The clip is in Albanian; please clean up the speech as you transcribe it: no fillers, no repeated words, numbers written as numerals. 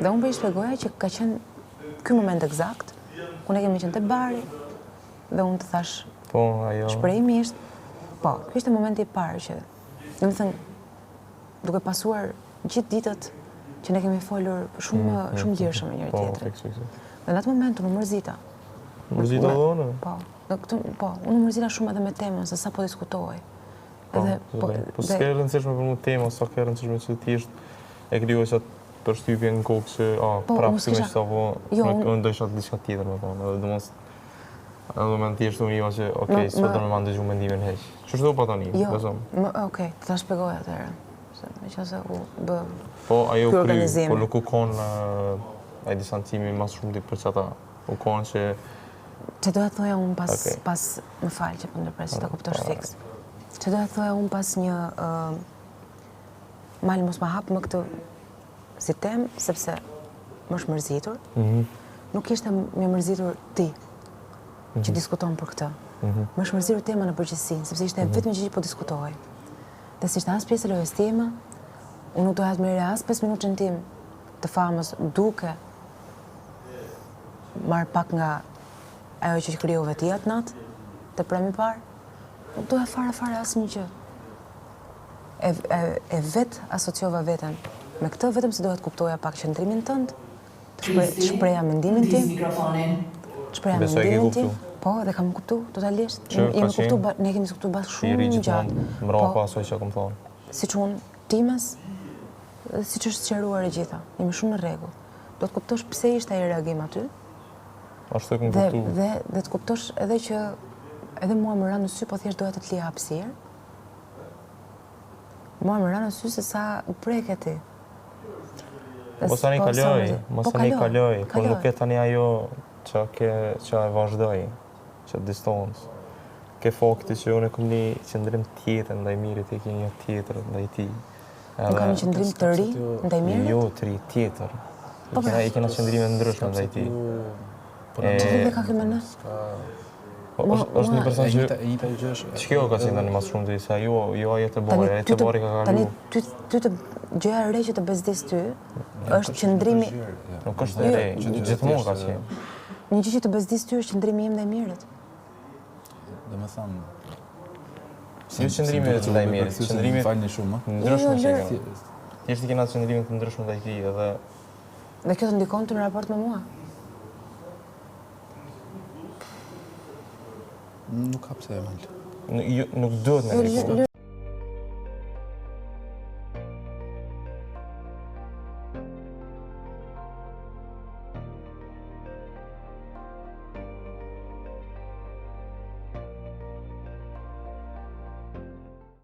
Dhe unë për i shpegoja që ka qenë ky moment eksakt, ku ne kemi qenë të bari, dhe unë të thash, shprehimisht, po, ky ishte momenti i parë që, do të thënë, duke pasuar gjithë ditët që ne kemi folur shumë gjershëm me njëri tjetrin. Dhe në atë moment unë mërzita. Mërzita dhe unë? Po, unë mërzita shumë edhe me temën, se sa po diskutohej. Po s'ke rëndësishme për mu tema, sa ke rëndësishme që ti e kriju që për shtypje në kokë që, prapë si me qëta po, unë dojsha të diçka tjetër me thonë, edhe dëmos, edhe do me në tjeshtë unë ima që, okej, së do me ma ndëgju mendimin heq. Që shtu pa tani, besëm? Okej, të ta shpegoj atëherë, me që se u bë po, ajo ky organizim. Po nuk u konë ai disantimi mas shumë ti për që ata, u konë që... Që doja të thoja unë pas, më falë që për ndërpres, që ta kuptosh fix. Që doja të thoja unë pas një, malë mos ma hapë më këtë si temë, sepse më është mërzitur. Nuk ishte më mërzitur ti, që diskuton për këtë. Më është mërzitur tema në përgjithësi, sepse ishte vetëm që po diskutohej. Dhe si ishte as pjesë e lojës time, unë nuk doja të merre as 5 minutën tim të famës duke marrë pak nga ajo që krijove ti atë natë, të premi parë. Nuk doja fare asnjë gjë. E vetë asociova veten me këtë, vetëm se doja të kuptoja pak qëndrimin tënd, të shpreja mendimin tim. Po, dhe kam kuptu, totalisht. Ne kemi diskutu bashkë shumë gjatë. Mrapa asoj që kom thonë. Si që unë times, si që është sqaruar e gjitha. Jemi shumë në rregull. Do të kuptosh pse ishte ai reagim aty. Ashtu e kom kuptu. Dhe të kuptosh edhe që edhe mua më ranë në sy, po thjesht doja të t'lija hapësirë. Mua më ranë në sy se sa u preke ti. Mos tani kaloj, po nuk e tani ajo që e vazhdoj, që distancë. Ke fakti që unë e kom një qëndrim tjetër ndaj mirit, e ke një tjetër ndaj ti. Unë kam një qëndrim të ri ndaj mirit? Jo, të ri, tjetër. I kena qëndrime ndryshme ndaj ti. Që lidhje ka kjo me në? është një person që... Që kjo ka qenë tani mas shumë të isa, jo aje të bari ka kalu. Tani, ty të gjëja re që të bezdis ty, është qëndrimi... Nuk është e re, gjithmonë ka qenë. Një gjë që të bezdis ty është qëndrimi im ndaj mirit. Dhe me thamë... Jo qëndrimi ndaj mirit, qëndrimi... Falni shumë, ndryshme që e kam. Thjesht i kena qëndrimi të ndryshme ndaj ti edhe... Dhe kjo të ndikon të në raport me mua? Nuk ka pse e malë. Nuk duhet me ndikon.